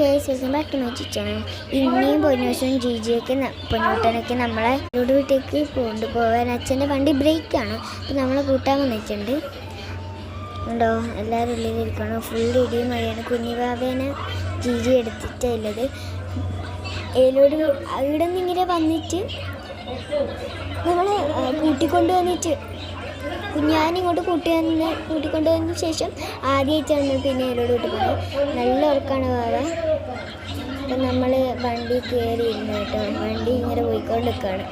Guys welcome back to my channel. ഇനിയും പൊന്നൂസും ജിജിയൊക്കെ പൊന്നൂട്ടനൊക്കെ നമ്മളെ വീട്ടിലേക്ക് കൊണ്ടുപോകാൻ അച്ഛൻ്റെ വണ്ടി ബ്രേക്കാണ്. അപ്പം നമ്മളെ കൂട്ടാൻ വന്നിട്ടുണ്ട് ഉണ്ടോ, എല്ലാവരും ഉള്ളിലിരിക്കണം. ഫുൾ ഇടിയും മഴയാണ്. കുഞ്ഞിബാബേനെ ജിജി എടുത്തിട്ടുള്ളത്. ഏലോട് ഇവിടെ നിന്ന് ഇങ്ങനെ വന്നിട്ട് നമ്മളെ കൂട്ടിക്കൊണ്ട് വന്നിട്ട് കുഞ്ഞാനിങ്ങോട്ട് കൂട്ടിക്കൊണ്ട് വന്നതിന് ശേഷം ആദ്യമായിട്ടാണ് പിന്നെ ഏലോട് കൂട്ടി പോകുന്നത്. നല്ല ഉറക്കാണ് ബാബ. അപ്പം നമ്മൾ വണ്ടി കയറിയിരുന്നു കേട്ടോ. വണ്ടി ഇങ്ങനെ പോയിക്കൊണ്ട് നിൽക്കുകയാണ്.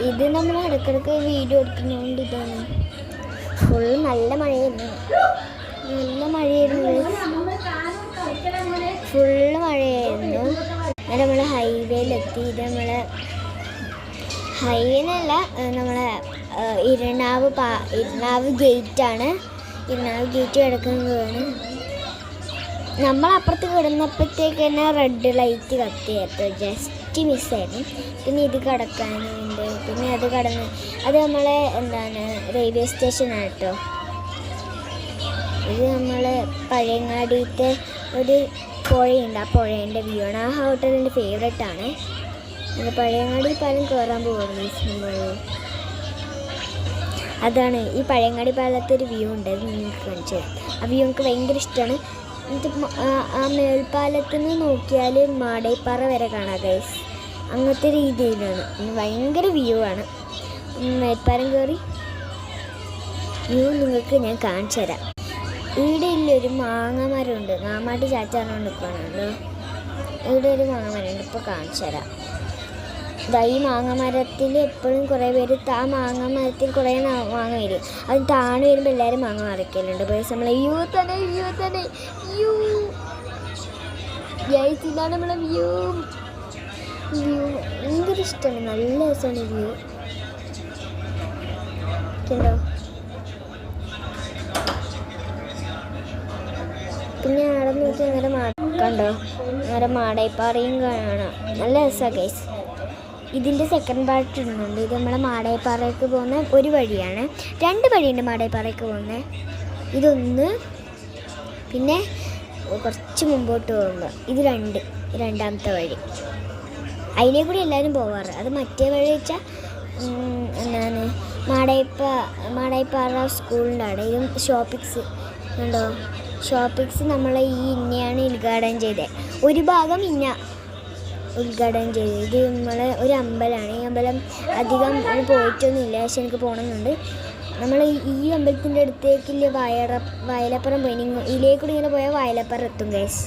ഇത് നമ്മൾ ഇടയ്ക്കിടയ്ക്ക് വീഡിയോ എടുക്കുന്നതുകൊണ്ട് ഇതാണ്. ഫുൾ നല്ല മഴയായിരുന്നു, ഫുള്ള് മഴയായിരുന്നു. അങ്ങനെ നമ്മൾ ഹൈവേയിലെത്തി. ഇത് നമ്മളെ ഹൈവേന്നല്ല, നമ്മളെ ഇരണാവ് ഗേറ്റാണ്. ഇരണാവ് ഗേറ്റ് കിടക്കുന്നതാണ്. നമ്മളപ്പുറത്ത് കിടന്നപ്പോഴത്തേക്ക് തന്നെ റെഡ് ലൈറ്റ് കത്തിയായിരുന്നു. ജസ്റ്റ് മിസ്സായിരുന്നു. പിന്നെ ഇത് കിടക്കാനുണ്ട്. പിന്നെ അത് കടന്ന് അത് നമ്മളെ റെയിൽവേ സ്റ്റേഷനാണ് കേട്ടോ. ഇത് നമ്മൾ പഴയങ്ങാടിയിലത്തെ ഒരു പുഴയുണ്ട്. ആ പുഴേൻ്റെ വ്യൂ ആണ്. ആ ഹോട്ടലിൻ്റെ ഫേവറേറ്റാണ്. പഴയങ്ങാടി പാലം കയറാൻ പോകുന്നു നമ്മൾ. അതാണ് ഈ പഴയങ്ങാടി പാലത്തെ ഒരു വ്യൂ ഉണ്ട്. അത് നിങ്ങൾക്ക് കാണിച്ചു തരാം. ആ വ്യൂ എനിക്ക് ഭയങ്കര ഇഷ്ടമാണ്. ആ മേൽപ്പാലത്തിൽ നിന്ന് നോക്കിയാൽ മാടൈപ്പാറ വരെ കാണാം ഗൈസ്. അങ്ങനത്തെ രീതിയിലാണ്. ഭയങ്കര വ്യൂ ആണ്. മേൽപ്പാലം കയറി വ്യൂ നിങ്ങൾക്ക് ഞാൻ കാണിച്ചു തരാം. ഇവിടെ ഇല്ലൊരു മാങ്ങ മരമുണ്ട്. നാമാട്ടി ചാച്ചാറിനോട് നിൽക്കുകയാണല്ലോ. ഇവിടെ ഒരു മാങ്ങ മരമുണ്ട്. ഇപ്പോൾ കാണിച്ചു തരാം. ഈ മാങ്ങ മരത്തിൽ എപ്പോഴും കുറേ പേര് ആ മാങ്ങ മരത്തിൽ കുറേ മാങ്ങ വരും. അത് താണു വരുമ്പോൾ എല്ലാവരും മാങ്ങ മറിക്കലുണ്ട്. പക്ഷേ നമ്മൾ തന്നെ ഇതാണ് നമ്മളെ വ്യൂ. ഭയങ്കര ഇഷ്ടമാണ്. നല്ല രസമാണ് വ്യൂ. കണ്ടോ? പിന്നെ അവിടെ നോക്കി കണ്ടോ, നേരെ മാടൈപ്പാറയും കാണാം. നല്ല രസമാണ് ഗൈസ്. ഇതിൻ്റെ സെക്കൻഡ് പാർട്ട് ഇടുന്നുണ്ട്. ഇത് നമ്മളെ മാടൈപ്പാറയ്ക്ക് പോകുന്ന ഒരു വഴിയാണ്. 2 വഴിയുണ്ട് മാടൈപ്പാറയ്ക്ക് പോകുന്നത്. ഇതൊന്ന്, പിന്നെ കുറച്ച് മുമ്പോട്ട് പോകുമ്പോൾ ഇത് രണ്ടാമത്തെ വഴി. അതിലേ കൂടി എല്ലാവരും പോവാറ്. അത് മറ്റേ വഴി വെച്ചാൽ മാടൈപ്പാറ സ്കൂളിൻ്റെ അവിടെ. ഇതും ഷോപ്പിക്സ് ഉണ്ടോ. ഷോപ്പിക്സ് നമ്മളെ ഇന്നയാണ് ഉദ്ഘാടനം ചെയ്തത്. ഒരു ഭാഗം ഉദ്ഘാടനം ചെയ്തത്. ഇത് നമ്മളെ ഒരു അമ്പലമാണ്. ഈ അമ്പലം അധികം പോയിട്ടൊന്നുമില്ല, പക്ഷെ എനിക്ക് പോകണമെന്നുണ്ട്. നമ്മൾ ഈ അമ്പലത്തിൻ്റെ അടുത്തേക്കില്ല വയലപ്പുറം പോയി. ഇതിലേക്കൂടി ഇങ്ങനെ പോയാൽ വയലപ്പുറം എത്തും ഗൈസ്.